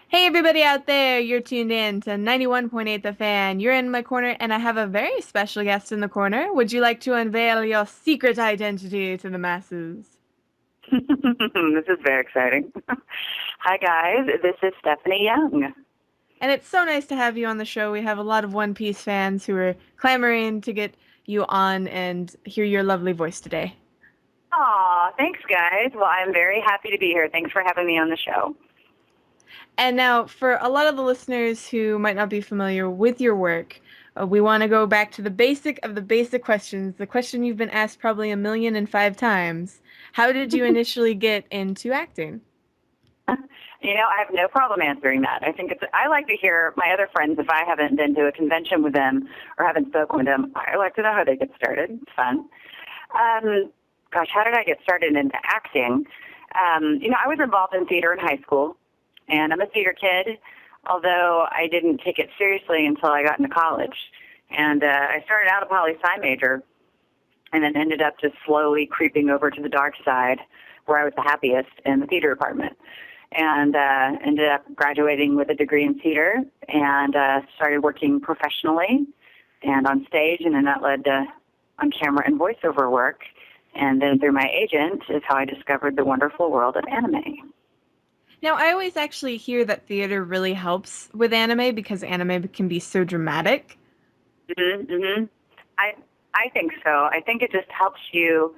Hey everybody out there, you're tuned in to 91.8 The Fan. You're in my corner and I have a very special guest in the corner. Would you like to unveil your secret identity to the masses? This is very exciting. Hi, guys. This is Stephanie Young. And it's so nice to have you on the show. We have a lot of One Piece fans who are clamoring to get you on and hear your lovely voice today. Aw, thanks, guys. Well, I'm very happy to be here. Thanks for having me on the show. And now, for a lot of the listeners who might not be familiar with your work, we want to go back to the basic of the basic questions, the question you've been asked probably 1,000,005 times. How did you initially get into acting? I have no problem answering that. I like to hear my other friends, if I haven't been to a convention with them or haven't spoken with them, I like to know how they get started. It's fun. Gosh, how did I get started into acting? I was involved in theater in high school, and I'm a theater kid, although I didn't take it seriously until I got into college. And I started out a poli-sci major and then ended up just slowly creeping over to the dark side where I was the happiest in the theater department. And ended up graduating with a degree in theater and started working professionally and on stage, and then that led to on camera and voiceover work. And then through my agent is how I discovered the wonderful world of anime. Now, I always actually hear that theater really helps with anime because anime can be so dramatic. Mm-hmm. I I think so. I think it just helps you,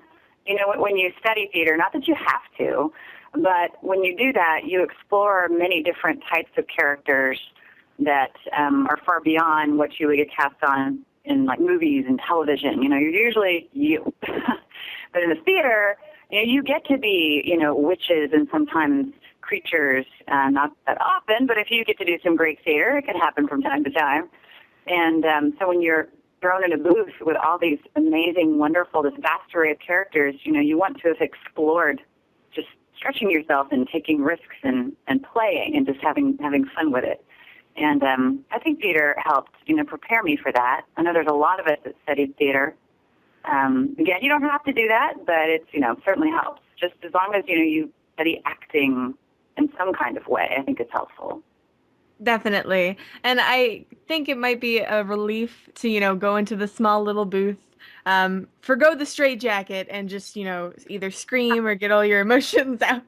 when you study theater, not that you have to, but when you do that, you explore many different types of characters that are far beyond what you would get cast on in like movies and television. You're usually you. But in the theater, you get to be, witches and sometimes creatures, not that often, but if you get to do some great theater, it can happen from time to time. And so when you're thrown in a booth with all these amazing, wonderful, this vast array of characters, you want to have explored just stretching yourself and taking risks and playing and just having fun with it. And I think theater helped, prepare me for that. I know there's a lot of us that studied theater. Again, you don't have to do that, but it's, certainly helps. Just as long as, you study acting in some kind of way, I think it's helpful. Definitely. And I think it might be a relief to, go into the small little booth, forgo the straitjacket and just, either scream or get all your emotions out.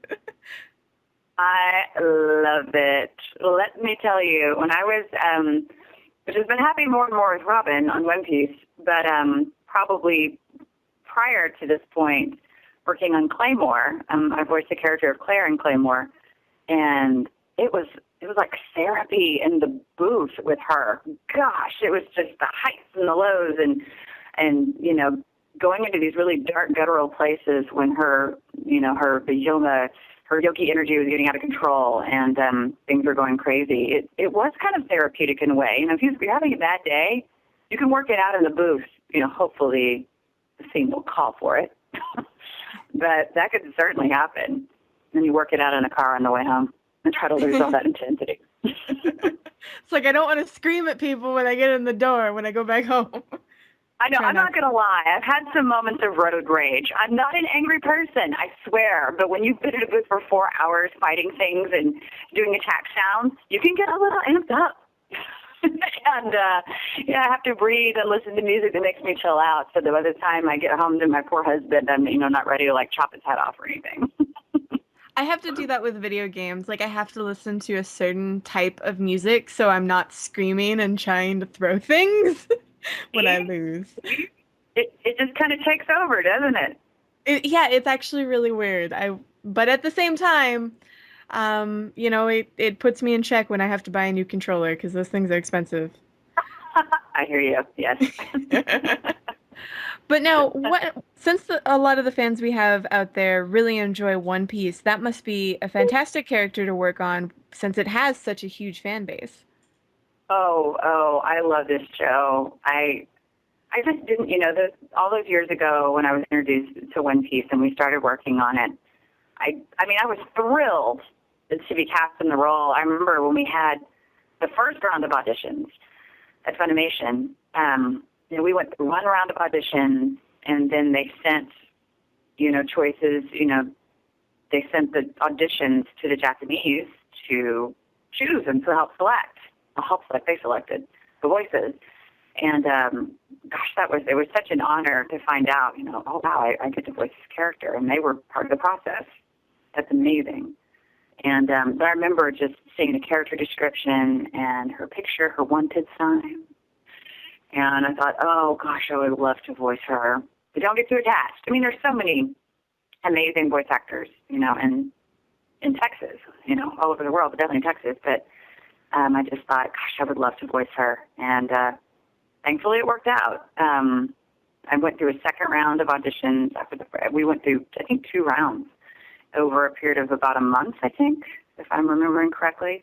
I love it. Let me tell you, when I was, which has been happening more and more with Robin on One Piece, but probably prior to this point, working on Claymore, I voiced the character of Claire in Claymore, and it was like therapy in the booth with her. Gosh, it was just the heights and the lows and going into these really dark guttural places when her yogi energy was getting out of control and things were going crazy. It was kind of therapeutic in a way. If you're having a bad day, you can work it out in the booth. Hopefully the scene will call for it. But that could certainly happen. And you work it out in a car on the way home and try to lose all that intensity. It's like I don't want to scream at people when I get in the door when I go back home. I know, Try I'm not not going to lie. I've had some moments of road rage. I'm not an angry person, I swear. But when you've been in a booth for 4 hours fighting things and doing attack sounds, you can get a little amped up. And, I have to breathe and listen to music that makes me chill out so that by the time I get home to my poor husband, I'm, not ready to, chop his head off or anything. I have to do that with video games. Like I have to listen to a certain type of music so I'm not screaming and trying to throw things when I See? lose. It just kind of takes over, doesn't it? Yeah, it's actually really weird. But at the same time, it puts me in check when I have to buy a new controller because those things are expensive. I hear you, yes. But now, since a lot of the fans we have out there really enjoy One Piece, that must be a fantastic character to work on since it has such a huge fan base. Oh, I love this show. I just didn't, all those years ago when I was introduced to One Piece and we started working on it, I was thrilled to be cast in the role. I remember when we had the first round of auditions at Funimation, we went through one round of auditions and then they sent, choices, they sent the auditions to the Japanese to choose and to help select. Well, help select, they selected the voices. And gosh, it was such an honor to find out, oh wow, I get to voice this character, and they were part of the process. That's amazing. And but I remember just seeing the character description and her picture, her wanted sign. And I thought, oh gosh, I would love to voice her. But don't get too attached. I mean, there's so many amazing voice actors, in Texas, all over the world, but definitely in Texas. But I just thought, gosh, I would love to voice her. And thankfully it worked out. I went through a second round of auditions we went through, I think, 2 rounds over a period of about a month, I think, if I'm remembering correctly,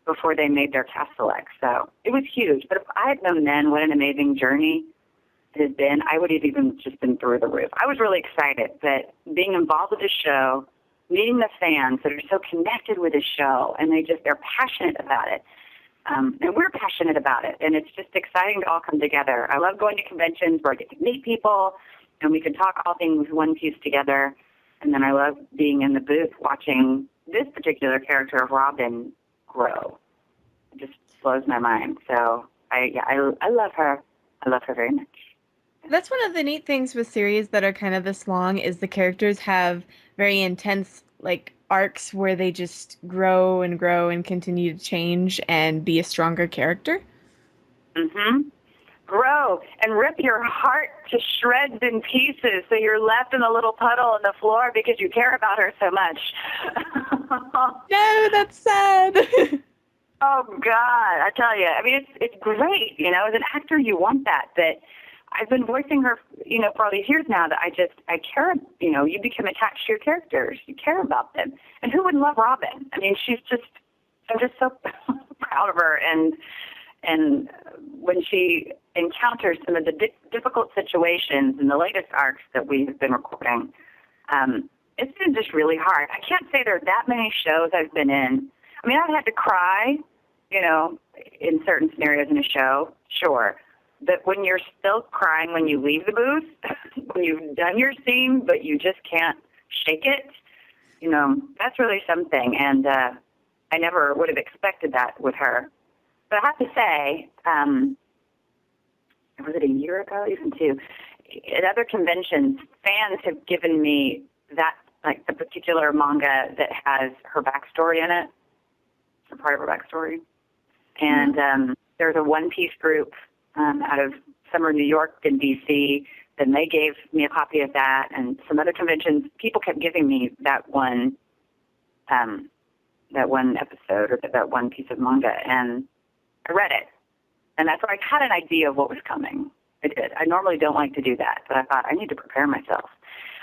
before they made their cast select. So it was huge. But if I had known then what an amazing journey it has been, I would have even just been through the roof. I was really excited that being involved with the show, meeting the fans that are so connected with the show, and they're passionate about it. And we're passionate about it, and it's just exciting to all come together. I love going to conventions where I get to meet people, and we can talk all things One Piece together. And then I love being in the booth watching this particular character of Robin grow. It just blows my mind. So I love her. I love her very much. That's one of the neat things with series that are kind of this long is the characters have very intense like arcs where they just grow and continue to change and be a stronger character. Mm-hmm. Grow and rip your heart to shreds and pieces so you're left in a little puddle on the floor because you care about her so much. No, that's sad. Oh, God, I tell you. I mean, it's great, As an actor, you want that. But I've been voicing her, for all these years now that I care, you become attached to your characters. You care about them. And who wouldn't love Robin? I mean, I'm just so proud of her. And when she encounters some of the difficult situations in the latest arcs that we've been recording, it's been just really hard. I can't say there are that many shows I've been in. I mean, I've had to cry, in certain scenarios in a show, sure. But when you're still crying when you leave the booth, when you've done your scene, but you just can't shake it, that's really something. And I never would have expected that with her. But I have to say, was it a year ago, even 2, at other conventions, fans have given me that, like the particular manga that has her backstory in it, or part of her backstory. And there's a One Piece group out of somewhere New York and D.C., and they gave me a copy of that, and some other conventions, people kept giving me that one episode or that one piece of manga, and I read it. And that's where I had an idea of what was coming. I did. I normally don't like to do that, but I thought I need to prepare myself.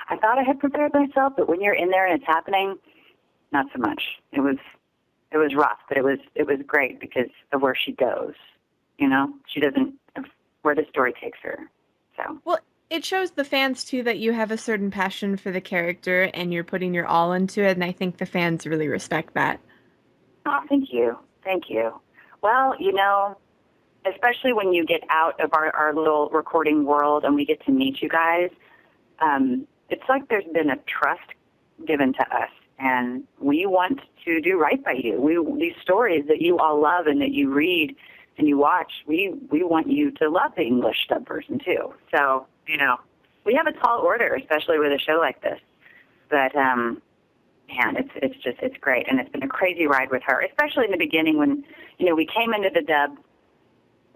I thought I had prepared myself, but when you're in there and it's happening, not so much. It was rough, but it was great because of where she goes. She doesn't, where the story takes her. So. Well, it shows the fans too that you have a certain passion for the character and you're putting your all into it, and I think the fans really respect that. Oh, thank you. Thank you. Well, especially when you get out of our little recording world and we get to meet you guys, it's like there's been a trust given to us, and we want to do right by you. These stories that you all love and that you read and you watch, we want you to love the English dub version too. So, we have a tall order, especially with a show like this. But, man, it's great. And it's been a crazy ride with her, especially in the beginning when, we came into the dub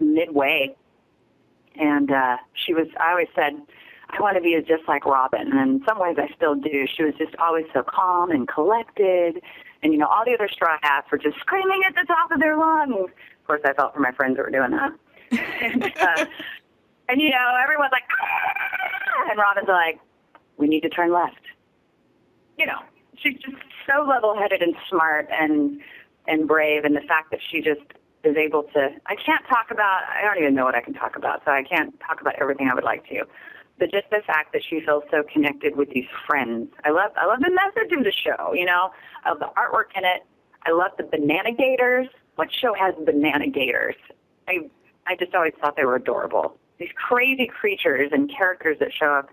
midway. And I always said, I want to be just like Robin. And in some ways I still do. She was just always so calm and collected. And, all the other Straw Hats were just screaming at the top of their lungs. Of course, I felt for my friends that were doing that. and everyone's like, ah! And Robin's like, we need to turn left. She's just so level-headed and smart and brave. And the fact that she just is able to, I don't even know what I can talk about, so I can't talk about everything I would like to. But just the fact that she feels so connected with these friends. I love the message of the show, I love the artwork in it. I love the banana gators. What show has banana gators? I just always thought they were adorable. These crazy creatures and characters that show up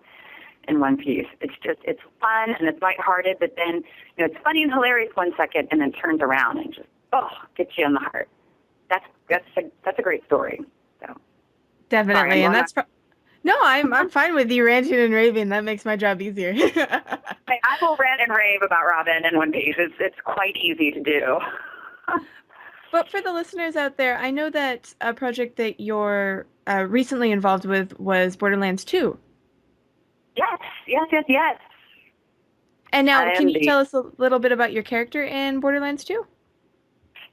in One Piece. It's fun and it's lighthearted, but then, it's funny and hilarious one second and then turns around and just oh, gets you in the heart. That's a great story. So sorry, I'm Definitely, and going on. no, I'm fine with you ranting and raving. That makes my job easier. I will rant and rave about Robin and One Piece. It's quite easy to do. But for the listeners out there, I know that a project that you're recently involved with was Borderlands 2. Yes, yes, yes, yes. And now, I can am you the tell us a little bit about your character in Borderlands 2?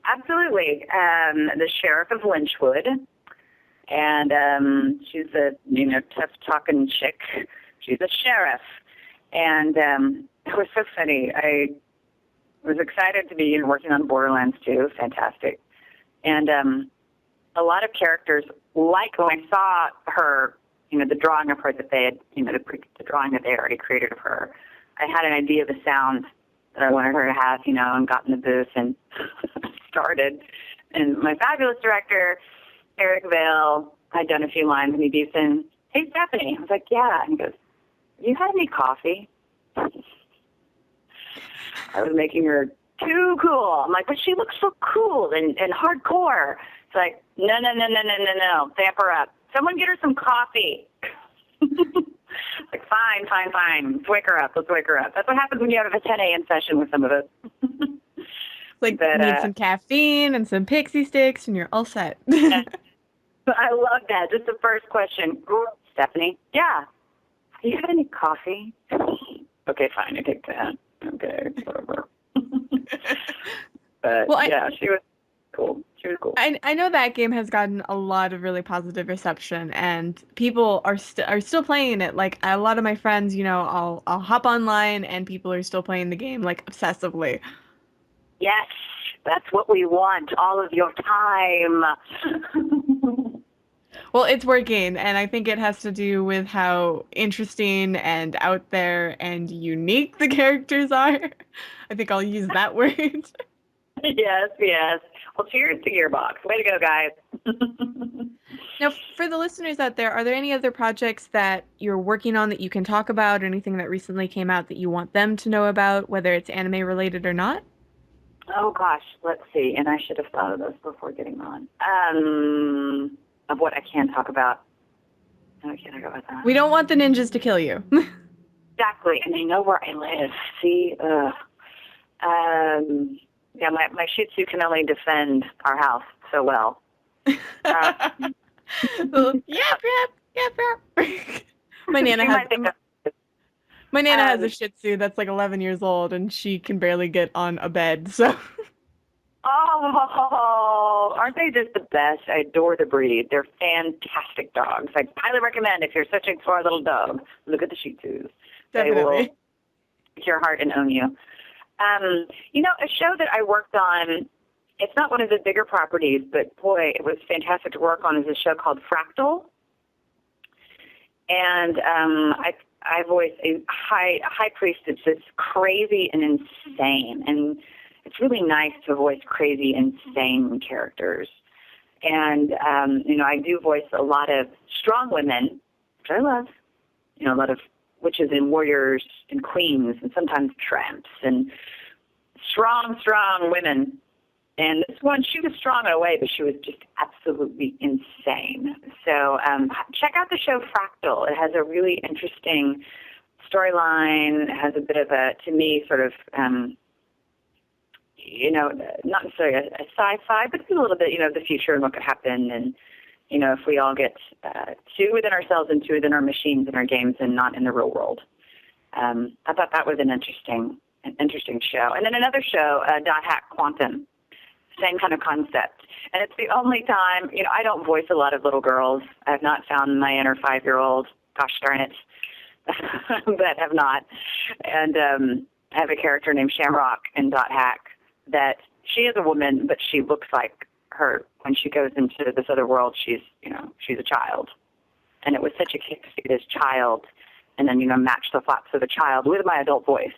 absolutely the sheriff of Lynchwood, and she's a tough talking chick. She's a sheriff, and it was so funny. I was excited to be working on Borderlands 2. Fantastic, and a lot of characters like when I saw her, the drawing of her that they had, the drawing that they already created of her. I had an idea of the sound that I wanted her to have, and got in the booth and started. And my fabulous director, Eric Vale, had done a few lines and he beeps in, "Hey, Stephanie." I was like, "Yeah." And he goes, "Have you had any coffee?" I was making her too cool. I'm like, "But she looks so cool and hardcore." It's like, no, no, no, no, no, no, no. Vamp her up. Someone get her some coffee. Like, fine, fine, fine. Let's wake her up. Let's wake her up. That's what happens when you have a 10 a.m. session with some of us. Like, But need some caffeine and some pixie sticks, and you're all set. I love that. Just the first question. Stephanie? Yeah. Have you had any coffee? Okay, fine. I take that. Okay, whatever. But, Well, yeah, she was cool. She was cool. I know that game has gotten a lot of really positive reception, and people are still playing it. Like a lot of my friends, I'll hop online, and people are still playing the game like obsessively. Yes, that's what we want. All of your time. Well, it's working, and I think it has to do with how interesting and out there and unique the characters are. I think I'll use that word. Yes, yes. Well, cheers to Gearbox. Way to go, guys. Now, for the listeners out there, are there any other projects that you're working on that you can talk about, or anything that recently came out that you want them to know about, whether it's anime related or not? Oh, gosh. Let's see. And I should have thought of this before getting on. Of what I can talk about. No, I can't talk about that. We don't want the ninjas to kill you. Exactly. And they know where I live. See? Yeah, my Shih Tzu can only defend our house so well. Well, yep, yep, yep, yep. My nana You has might think of, my nana has a um, Shih Tzu that's like 11 years old, and she can barely get on a bed. So, oh, aren't they just the best? I adore the breed. They're fantastic dogs. I highly recommend if you're searching for a little dog, look at the Shih Tzus. They will definitely. take your heart and own you. A show that I worked on, it's not one of the bigger properties, but boy, it was fantastic to work on, is a show called Fractal. And I voice a high priestess that's crazy and insane. And it's really nice to voice crazy, insane characters. And, I do voice a lot of strong women, which I love, a lot of witches and warriors and queens and sometimes tramps and strong, strong women. And this one, she was strong in a way, but she was just absolutely insane. So check out the show Fractal. It has a really interesting storyline. It has a bit of a, to me, sort of, not necessarily a sci-fi, but it's a little bit, the future and what could happen. And, if we all get two within ourselves and two within our machines and our games and not in the real world. I thought that was an interesting show. And then another show, Dot Hack Quantum. Same kind of concept. And it's the only time, I don't voice a lot of little girls. I have not found my inner 5-year-old, gosh darn it, but have not. And I have a character named Shamrock in Dot Hack that she is a woman, but she looks like her. When she goes into this other world, she's a child. And it was such a kick to see this child and then, match the thoughts of the child with my adult voice.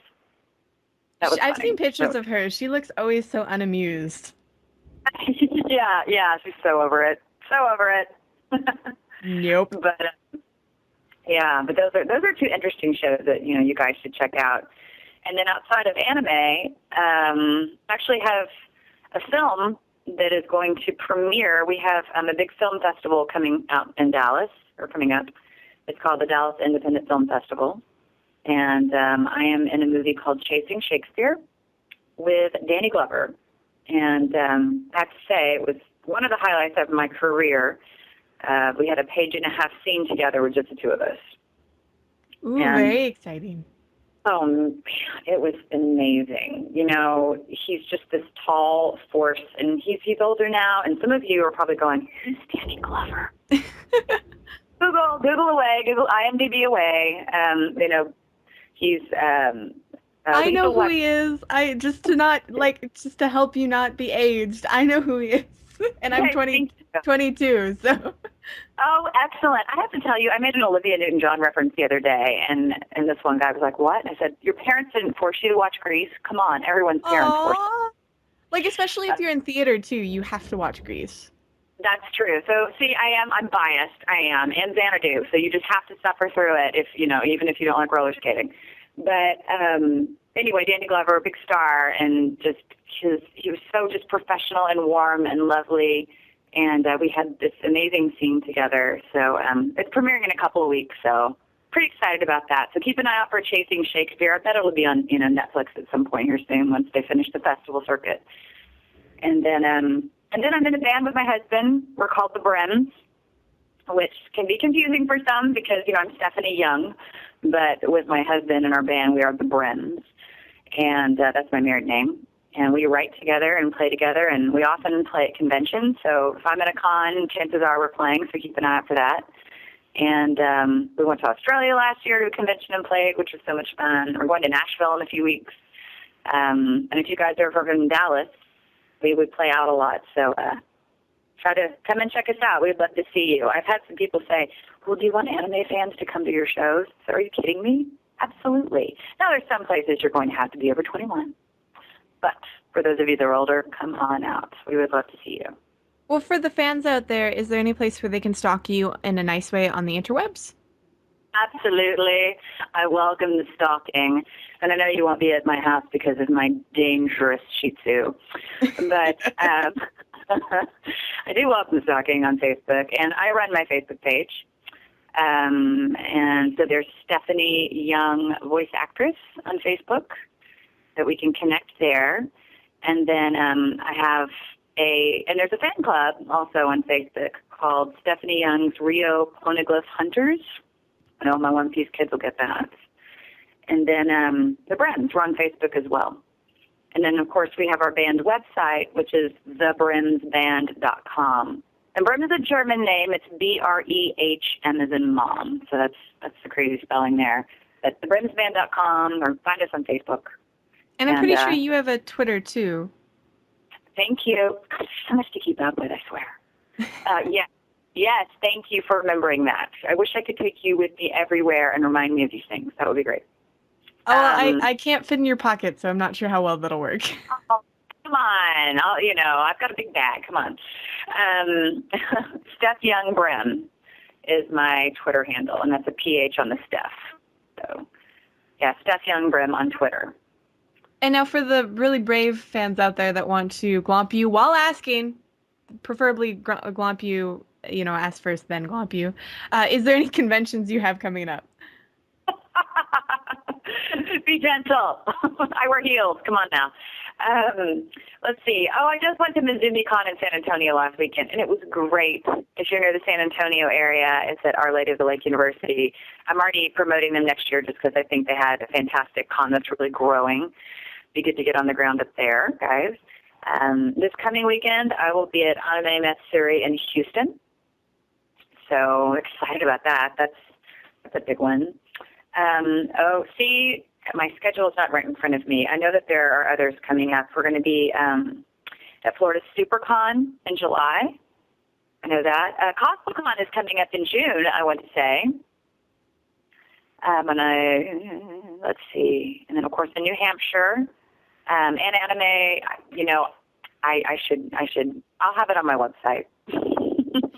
That was I've funny. seen pictures of her. She looks always so unamused. yeah, she's so over it. So over it. Nope. But but those are two interesting shows that you guys should check out. And then outside of anime, actually have a film that is going to premiere. We have a big film festival coming out in Dallas, or coming up. It's called the Dallas Independent Film Festival. And I am in a movie called Chasing Shakespeare with Danny Glover. And I have to say, it was one of the highlights of my career. We had a page-and-a-half scene together with just the two of us. Ooh, And, very exciting. oh, man, it was amazing. You know, he's just this tall force, and he's older now, and some of you are probably going, who's Danny Glover? Google away, Google IMDb away. You know, he's... I know who he is. Just to help you not be aged. I know who he is. And I'm Okay, 22, so. Oh, excellent. I have to tell you, I made an Olivia Newton-John reference the other day, and this one guy was like, what? And I said, your parents didn't force you to watch Grease? Come on, everyone's parents force you. Like, especially if you're in theater, too, you have to watch Grease. That's true. So, see, I'm biased. I am, and Xanadu, so you just have to suffer through it if, you know, even if you don't like roller skating. But anyway, Danny Glover, big star, and just he was so just professional and warm and lovely, and we had this amazing scene together. So it's premiering in a couple of weeks, so pretty excited about that. So keep an eye out for Chasing Shakespeare. I bet it'll be on Netflix at some point here soon once they finish the festival circuit. And then I'm in a band with my husband. We're called the Brems, which can be confusing for some because, you know, I'm Stephanie Young, but with my husband and our band, we are the Brems, and that's my married name. And we write together and play together, and we often play at conventions. So if I'm at a con, chances are we're playing, so keep an eye out for that. And we went to Australia last year to a convention and played, which was so much fun. We're going to Nashville in a few weeks. And if you guys are ever in Dallas, we would play out a lot. So try to come and check us out. We'd love to see you. I've had some people say, well, do you want anime fans to come to your shows? So are you kidding me? Absolutely. Now, there's some places you're going to have to be over 21. But for those of you that are older, come on out. We would love to see you. Well, for the fans out there, is there any place where they can stalk you in a nice way on the interwebs? Absolutely. I welcome the stalking. And I know you won't be at my house because of my dangerous Shih Tzu. But I do welcome the stalking on Facebook. And I run my Facebook page. And so there's Stephanie Young, voice actress, on Facebook that we can connect there. And then I have and there's a fan club also on Facebook called Stephanie Young's Rio Poneglyph Hunters. I know my One Piece kids will get that. And then the Brems, we're on Facebook as well. And then, of course, we have our band website, which is thebremsband.com. And Brem is a German name. It's Brehm as in mom. So that's the crazy spelling there. But thebremsband.com, or find us on Facebook. And I'm pretty sure you have a Twitter, too. Thank you. God, there's so much to keep up with, I swear. Yes, thank you for remembering that. I wish I could take you with me everywhere and remind me of these things. That would be great. Oh, I can't fit in your pocket, so I'm not sure how well that'll work. Oh, come on. I've got a big bag. Come on. Steph Young Brem is my Twitter handle, and that's a PH on the Steph. So, yeah, Steph Young Brem on Twitter. And now for the really brave fans out there that want to glomp you while asking, preferably glomp you, ask first, then glomp you. Is there any conventions you have coming up? Be gentle. I wear heels. Come on now. Let's see. Oh, I just went to MizumiCon in San Antonio last weekend, and it was great. If you're near the San Antonio area, it's at Our Lady of the Lake University. I'm already promoting them next year just because I think they had a fantastic con that's really growing. Be good to get on the ground up there, guys. This coming weekend, I will be at Anime Matsuri in Houston. So excited about that. That's a big one. My schedule is not right in front of me. I know that there are others coming up. We're going to be at Florida SuperCon in July. I know that. CosmoCon is coming up in June, I want to say. Let's see. And then, of course, in New Hampshire. And anime, I'll have it on my website.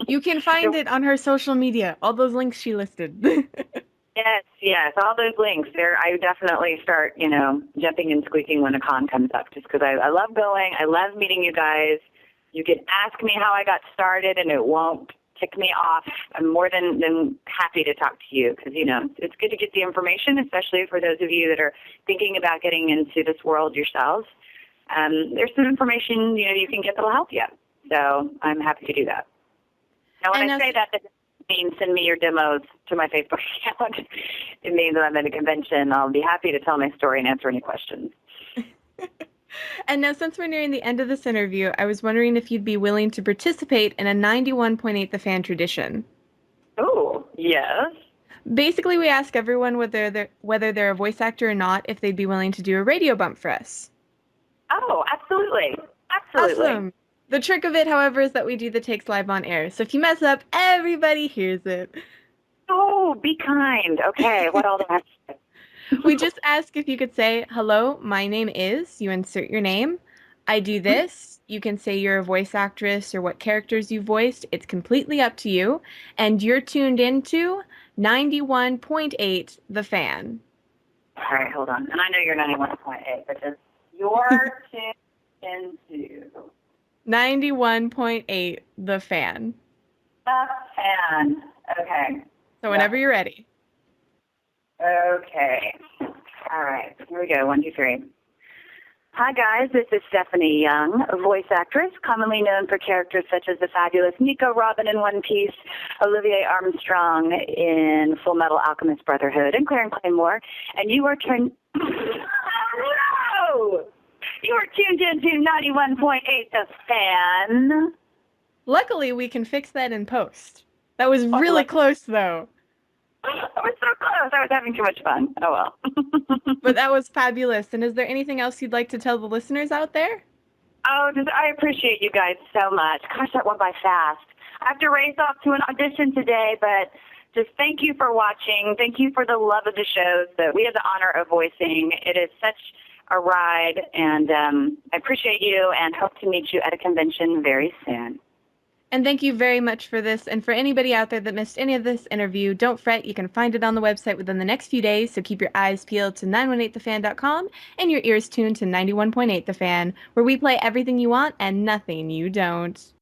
You can find it on her social media, all those links she listed. Yes, yes, all those links. There, I definitely start, jumping and squeaking when a con comes up, just because I love going. I love meeting you guys. You can ask me how I got started, and it won't tick me off. I'm more than happy to talk to you because, it's good to get the information, especially for those of you that are thinking about getting into this world yourselves. There's some information, you can get that'll help you. So I'm happy to do that. Now, when And I now, say that doesn't mean send me your demos to my Facebook account. It means that I'm at a convention. I'll be happy to tell my story and answer any questions. and now, since we're nearing the end of this interview, I was wondering if you'd be willing to participate in a 91.8 The Fan tradition. Oh, yes. Basically, we ask everyone whether they're a voice actor or not, if they'd be willing to do a radio bump for us. Oh, absolutely. Absolutely. Awesome. The trick of it, however, is that we do the takes live on air. So if you mess up, everybody hears it. Oh, be kind. Okay, what all that? We just ask if you could say, "Hello, my name is," you insert your name. "I do this." You can say you're a voice actress or what characters you voiced. It's completely up to you. And you're tuned into 91.8 The Fan. All right, hold on. And I know you're 91.8, but just you're tuned into 91.8 The Fan. the fan. Okay. So Yeah. whenever you're ready. Okay. All right. Here we go. 1, 2, 3. Hi, guys. This is Stephanie Young, a voice actress commonly known for characters such as the fabulous Nico Robin in One Piece, Olivier Armstrong in Full Metal Alchemist Brotherhood, and Claire and Claymore. And you are tuned... No! You are tuned into 91.8 The Fan. Luckily, we can fix that in post. That was really close, though. I was so close. I was having too much fun. Oh, well. But that was fabulous. And is there anything else you'd like to tell the listeners out there? I appreciate you guys so much. Gosh, that went by fast. I have to race off to an audition today, but just thank you for watching. Thank you for the love of the shows that we have the honor of voicing. It is such a ride, and I appreciate you and hope to meet you at a convention very soon. And thank you very much for this. And for anybody out there that missed any of this interview, don't fret. You can find it on the website within the next few days. So keep your eyes peeled to 918thefan.com and your ears tuned to 91.8 The Fan, where we play everything you want and nothing you don't.